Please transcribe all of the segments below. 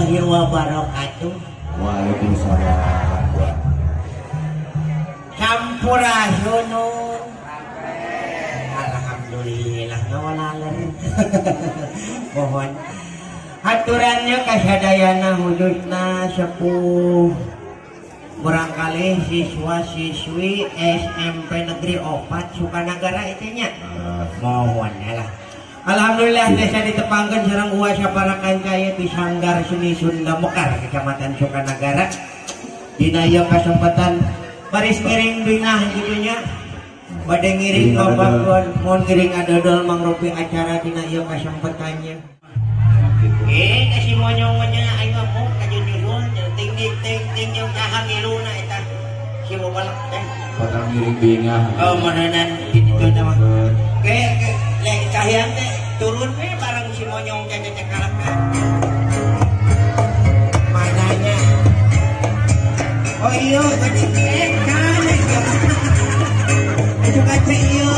warahmatullahi wabarakatuh. Waalaikumsalam. Sampurasunun. Alhamdulillah ngawalalan. Mohon aturannya kasadayana khususna sepuh barangkali siswa-siswi SMP Negeri 4 Sukanagara itunya. Mohon ya lah. Alhamdulillah desa ditepangkan sareng uasa para kancaya di Sanggar Seni Sunda Mekar Kecamatan Sukanagara. Dina ieu kasempatan baris ngiring dina gitunya. Bade ngiring babakon mun ngiring adodol mangrupi acara dina ieu kasempetannya. Kasih monyong-monyong aing ngomong ka nyusul ting ting ting ting jeung saha miluna eta. Si bobalak teh. Padang ngiring bingah. Oh, mananan kitu teh mah. Ge lek cahian teh turun we bareng si monyong cecek-cekalak. Mananya. Oh iya, tadi kan ya. Ayo kaca iya.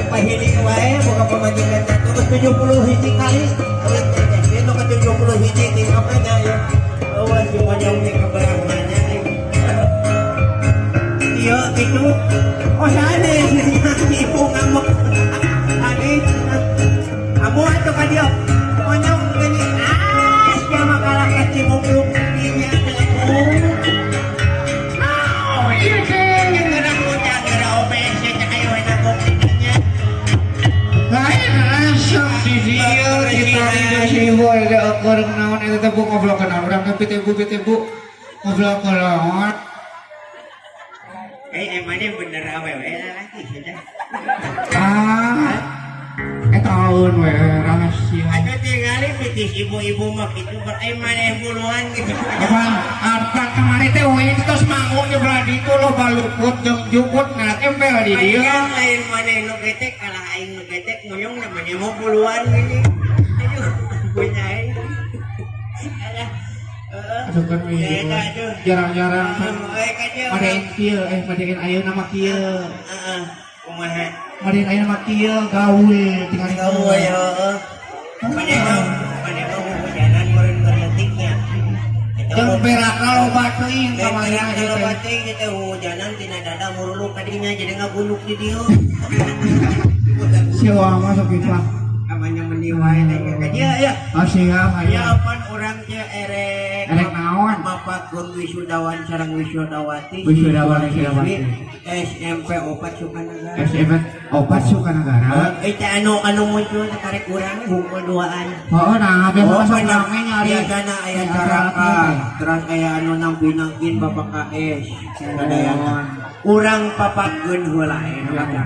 Pahili wae boga pamajikan terus 70 hiji kali. Itu ke 70 hiji di apanya ya. Oh, si monyong teh kabarang mana. Iya gitu. Oh sana ibu ngamuk. Ani kamu atuh ka dia. Monyong gini. Dia makalah kecil mobil dia telepon. Oh iya teh gerak bocah gerak OPS cek ayo enak kopinya. Lain asam di dia kita di sini ada ukur naon eta teh ngoblokeun urang teh pitebu ngoblokeun. Emangnya bener awewe lagi sudah. Tahun we rahasia. Ada tinggalin pitis ibu-ibu mah gitu emangnya buluan gitu. Bang, artan kemarin teh we terus mangun di beladi itu lo balukut jeung jukut ngalat empel di dia. Lain mana nu getek kalah aing nu getek monyong namanya mau buluan gini. Aduh, punya aing. Aduh kan jarang-jarang madain kieu madain ayeuna nama kieu. Kumaha? Madain ayeuna nama kieu gawe tinggal gawe heueuh. Padahal hujanan meureun berletiknya. Jeung berak loba teuing kamana loba teuing teh hujanan tina dada muruluk ka dinya jadi ngabuluk di dieu. Siwa masuk kita. Namanya mendiwae teh ka dia ya. Siap aya. Ya pan urang teh erek naon? Mapatkeun wisudawan sareng wisudawati. SMP 4 Sukanagara. SMP 4 Sukanagara. Eta anu muncul karek urang hungkul duaan. Heeh, nah habis masuk rame nyari. Biasana aya caraka, terus aya anu nampinakeun Bapak KS. Sadayana. Urang papatkeun heula eta.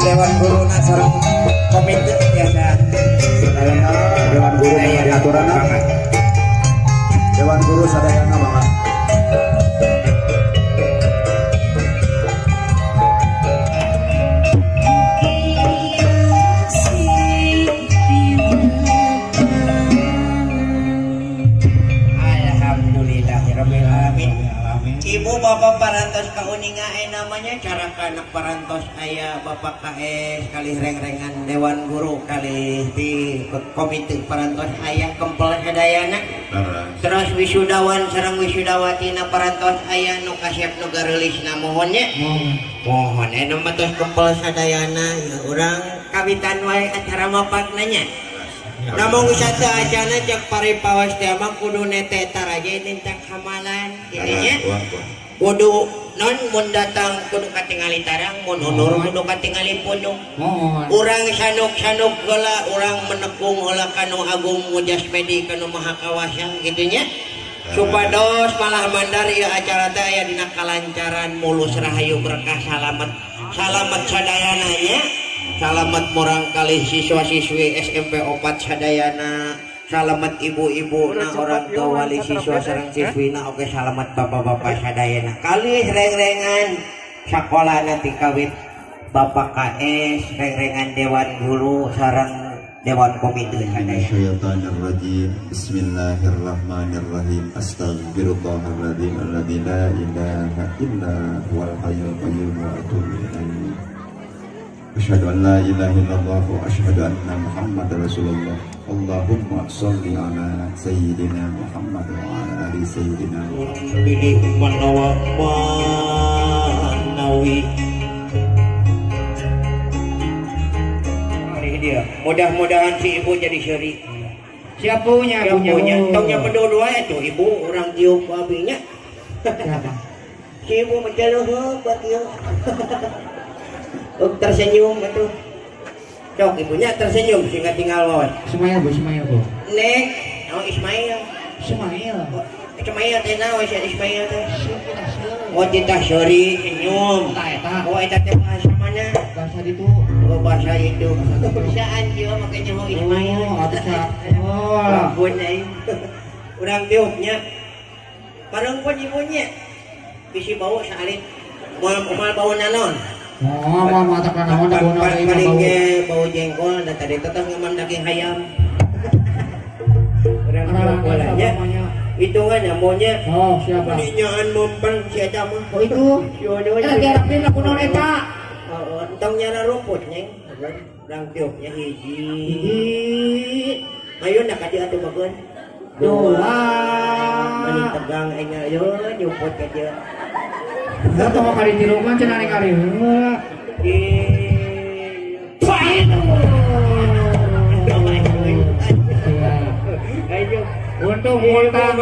Dewan Guru Nasarang Komite biasa kauningae namanya cara anak parantos aya Bapak KS kali reng-rengan Dewan Guru kali di komite parantos aya kempel sadayana terus wisudawan sareng wisudawatina parantos aya nu kasep nu gareulisna mohonnya mohon anu mah tos kempel sadayana ya urang kawitan wae acara mapagnanya namun wisata acana cek paripawas teh mah kudu nete taraja tentang hamalan jadinya kudu non mun datang kudu katingali tarang mun unur kudu katingali punung urang sanuk-sanuk heula urang menekung heula kanu agung mujasmedi kanu maha kawasa gitunya supados malah mandar ieu acara teh aya dina kalancaran mulus rahayu berkah salamet sadayana nya salamet murang kali siswa-siswi SMP 4 sadayana salamet ibu-ibu na orang tua wali siswa sareng siswina oke salamet bapak-bapak sadayana kali reng-rengan sakola nanti kawit Bapak KS reng-rengan Dewan Guru sareng Dewan Komite sadayana Bismillahirrahmanirrahim Astaghfirullahaladzim alladzi la ilaha illa huwal hayyul qayyum wa atubu ilaih Asyhadu an la ilaha illallah wa asyhadu anna Muhammadar Rasulullah. Allahumma sholli ala sayyidina Muhammad wa ala ali sayyidina Muhammad. Pilih manawa manawi. Ini dia. Mudah-mudahan si ibu jadi syari. Siapunya tongnya berdua ya tuh ibu orang tiup abinya. Si ibu menjaluh buat dia. Tersenyum itu cok ibunya tersenyum sehingga tinggal wawan Ismail bu nek oh Ismail teh naon si Ismail teh oh titah syori senyum oh eta teh bahasa mana bahasa itu bahasa itu bahasaan jiwa makanya mau Ismail ampun aing urang tiupnya bareng pun ibunya bisi bau salit moal bau nanon mata kana paling ge bau jengkol da tadi tetep ngaman daging ayam. Urang bolanya hitungan maunya. Oh, siapa? Nyaan mempan si eta mah. Oh itu. Garapin aku non eta. Heeh, entong nyara rumput nyeng. Urang tiupnya hiji. Ayo nak kadi atuh bageun. Dua. Mani tegang aing ayo nyumput ka dieu. Nah, tong kali di rumah cenah ning kali. Untung montang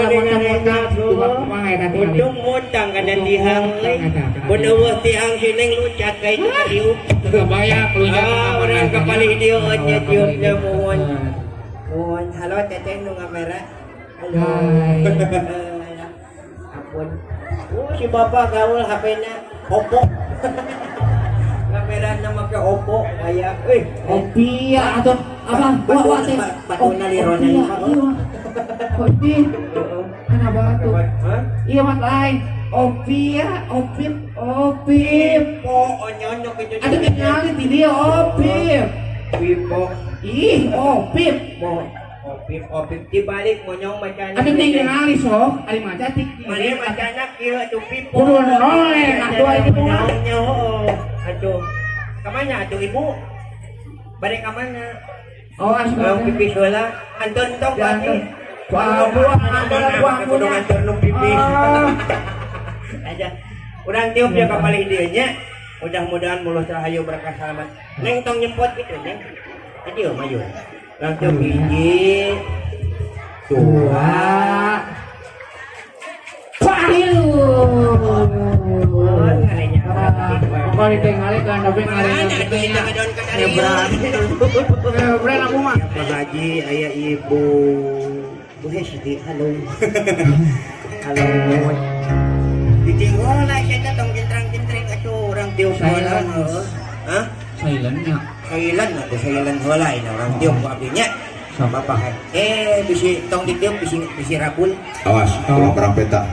kada tihang mun eueuh tihang sineng luncat ka itu diuk kebayang luncat urang kapalih dieu nya diupnya mohon halo teteh nu ngamera halo ampun si bapak gaul HP-nya Oppo kamera nama ke Oppo kayak Oppi atau apa bawa teh batuna lirona Oppi kenapa tuh iya mat lain Oppi oh nyonyok itu ada kenali di dia Oppi Pipo Opip dibalik monyong macana ada kenali sok ada macatik mana macana kieu atuh Pipo kudu noleh atuh itu aduh kemana atuh ibu bade ka mana oh mau pipis heula antun tong pati buang kudu ngantur nu pipis aja urang tiup ya kapal dieu nya mudah-mudahan mulus rahayu berkah selamat neng tong nyempot gitu neng adieu maju urang tiup hiji dua kali tinggal kan tapi ngarep aku mah Pak Haji aya ibu Bu Hesti halo halo ditinggal lah saya tong jentrang-jentreng atuh urang tiup heula hah silentnya silent heula ini urang tiup ku abdinya sama Pak bisi tong ditiup bisi rabul awas ulah perang peta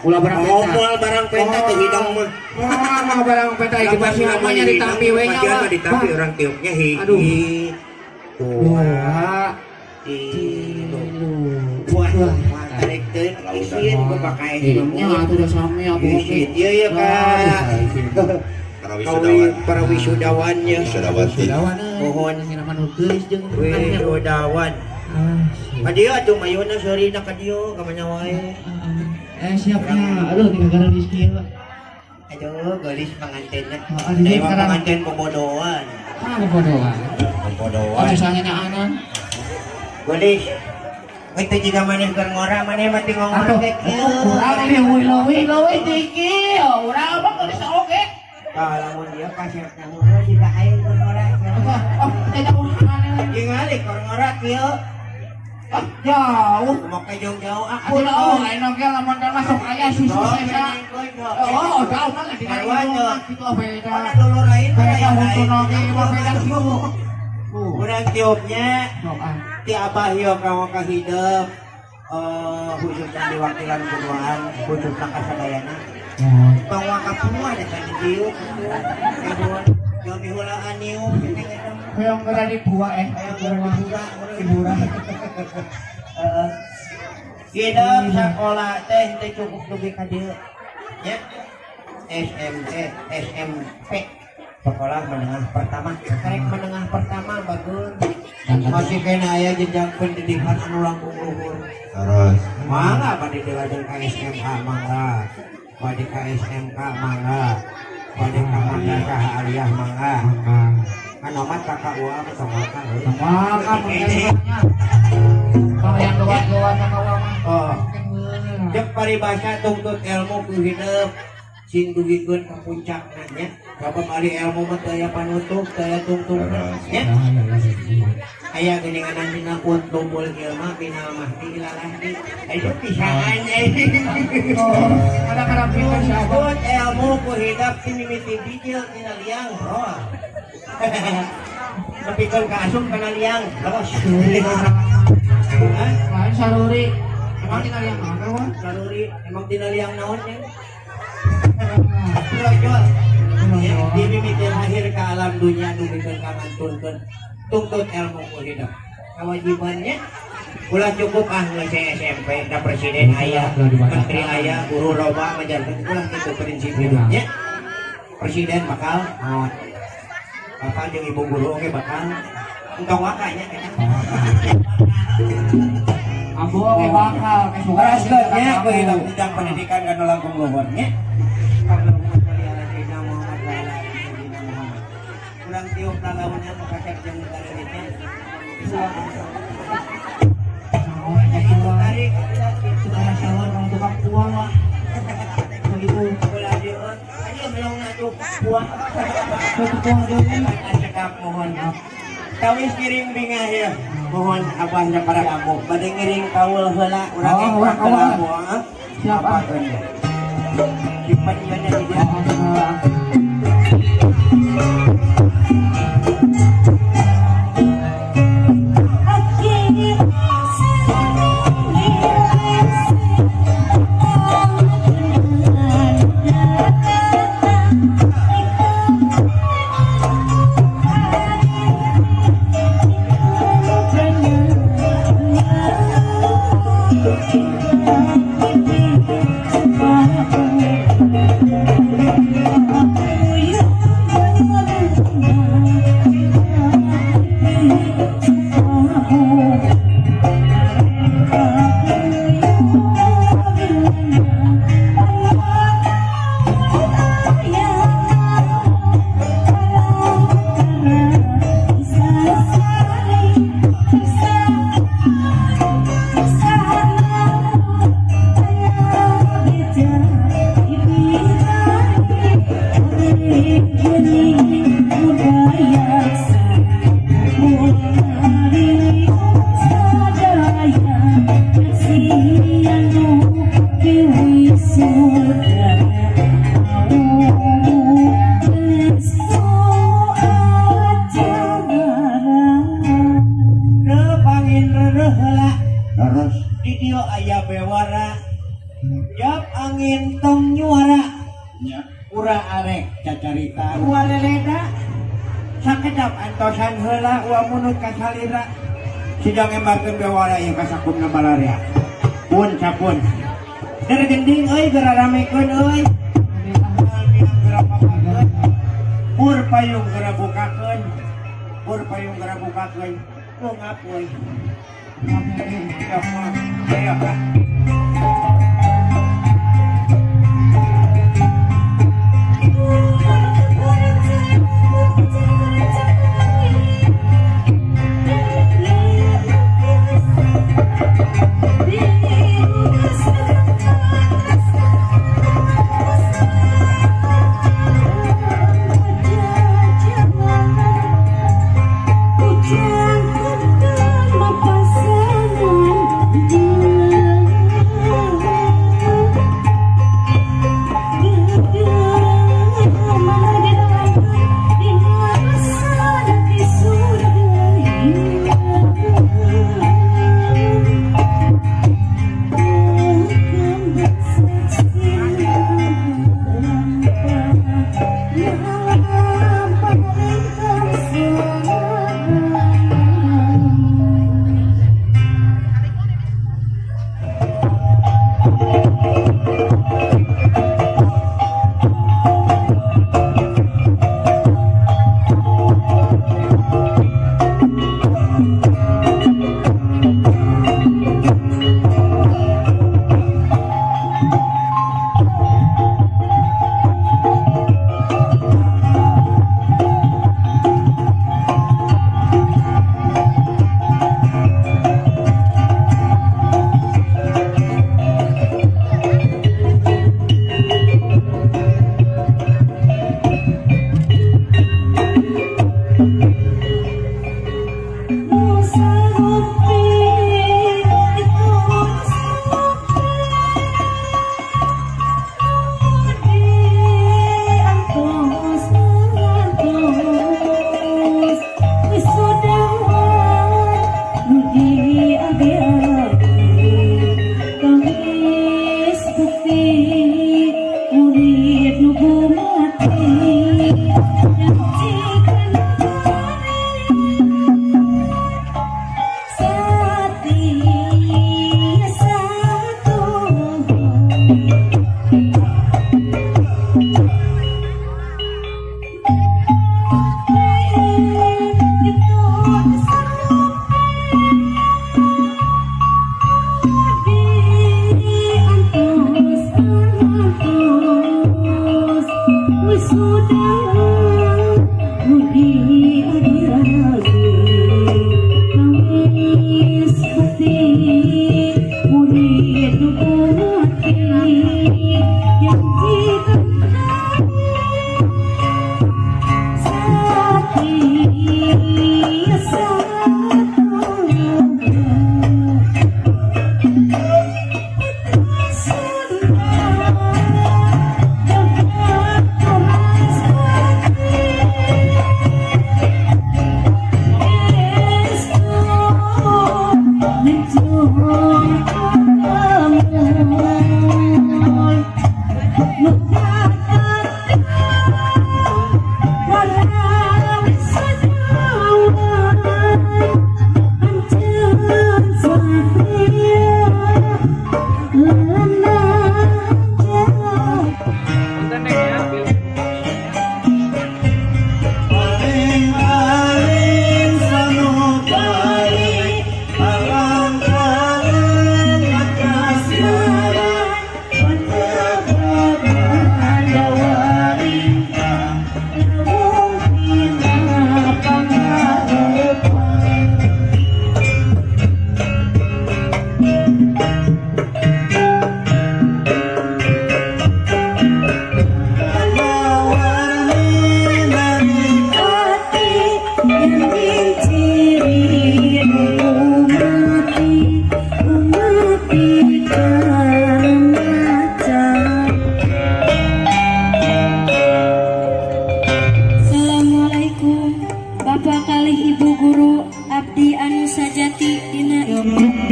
ulah barang peta moal barang peta teh hidang mah mau barang peta iki masih namanya ditampi we nya mah ditampi urang tiupnya hiji dua tilu tarik teh isin ku pakai nya atuh da sami aku isin ieu ya Kak para wisudawannya Wisudawati. mohon sinaman geus jeung wisudawan kadieu atuh mayuna sorina kadieu kamanya wae siapnya aduh tinggal gara di skill aduh gelis pengantinnya aduh dewa pengantin pembodohan bodohan pembodohan susahnya nya anak gelis itu jika maneh keur ngora maneh mati ngomong teh kieu urang ini leuwih tiki urang apa geus oge lamun dia kasih ngora jika aing keur ngora oh tidak urang ningali keur ngora kieu jauh mau ke jauh-jauh aku tahu lain oke lamun kan masuk aya susu saya oh jauh kan di mana itu beda dulu lain beda untuk oke beda susu urang tiupnya ti abah ieu kawa ka hideuk khususnya di wakilan kuduaan khususna kasadayana bawa ka semua ada kan tiup yang dihulaan niup yang geura di buah hiburan hidup sekolah teh teh cukup dugi ka dieu nya SMP sekolah menengah pertama karek menengah pertama bagus masih kena aya jenjang pendidikan anu langkung luhur Terus mangga pada dilajeng ka SMA mangga pada ka SMK mangga pada ka madrasah aliyah mangga kan omat kakak uang sama kan kalau yang gawat-gawat sama uang oh jek paribasa tuntut ilmu ku hidup sing dugikeun ka puncakna nya sabab ari ilmu mah teu aya panutup teu aya tungtungna nya aya geuninganan dina tumpul ieu mah binal mahdi ilalahdi aya pisahan kadang-kadang pikir sabut ilmu ku hidup sing mimiti bijil tina liang roh nepikeun ka asup kana liang terus lain saruri emang tina liang naon saruri emang tina liang naon nya jual di mimiti lahir ke alam dunia numikeun ka ngantunkeun tuntut ilmu ku hidup kewajibannya ulah cukup geus SMP da presiden aya menteri aya guru loba ngajarkeun ulah kitu prinsip hidupnya presiden bakal bapak jeung ibu guru oke bakal entong wakanya ambo ge bakal kesukaannya ku hidup bidang pendidikan kana langkung luhurnya kurang tiup lalaunnya mengkacak jeung kareutnya tarik sudah sawar orang tukang uang lah begitu bola dion ayo melong atuh buah tukang deui cekap mohon kawis kiring bingah ya mohon abahnya para kamu bade ngiring kaul heula urang Oh, urang kaul. buah Siapa? simpan ieu nya di dia terus di dieu aya bewara jab angin tong nyuara nya ura arek cacarita uareleda sakedap antosan heula ua munut ka salira sidang embakeun bewara ieu ka sakumna malaria pun capun Gara gending euy, gara ramekeun euy. Pur payung gara bukakeun. Pur payung gara bukakeun. Ku ngap euy. Ayo.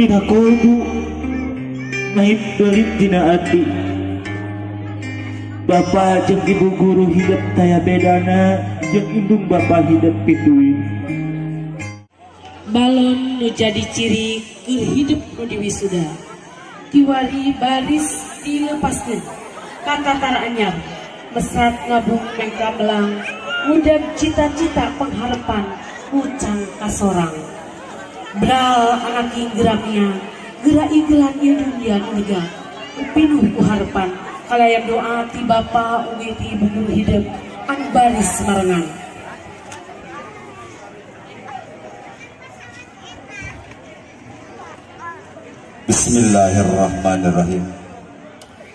dina kolbu naib belit dina ati. Bapak jeung ibu guru hidup taya bedana jeung indung bapak hidup pituin. Balon nu jadi ciri keur hidup nu diwisuda tiwali baris dilepaskan kata taranyar mesat ngabung mengka belang ngundang cita-cita pengharapan ucang kasorang beral anak geramnya gerak igelan dunia nurga pinuh ku harapan kalayan doa ti bapa ugi ti ibu guru hidup an baris marengan. Bismillahirrahmanirrahim.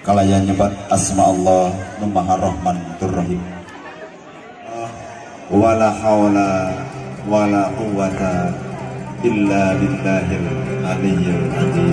Kalayan nyebat asma Allah nu Maha Rahman tur Rahim. Wala haula wala quwwata illa billahil aliyyil azim.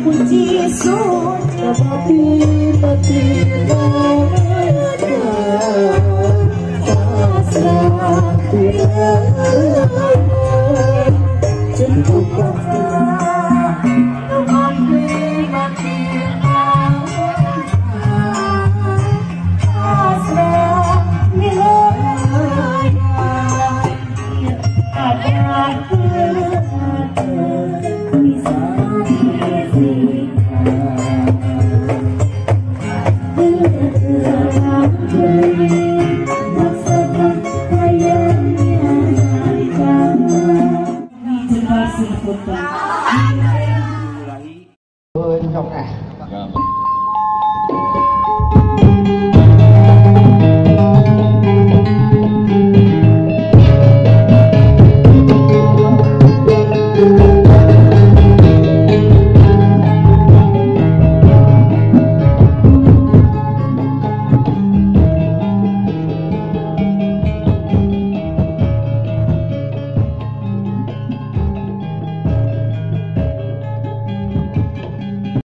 Kunci surga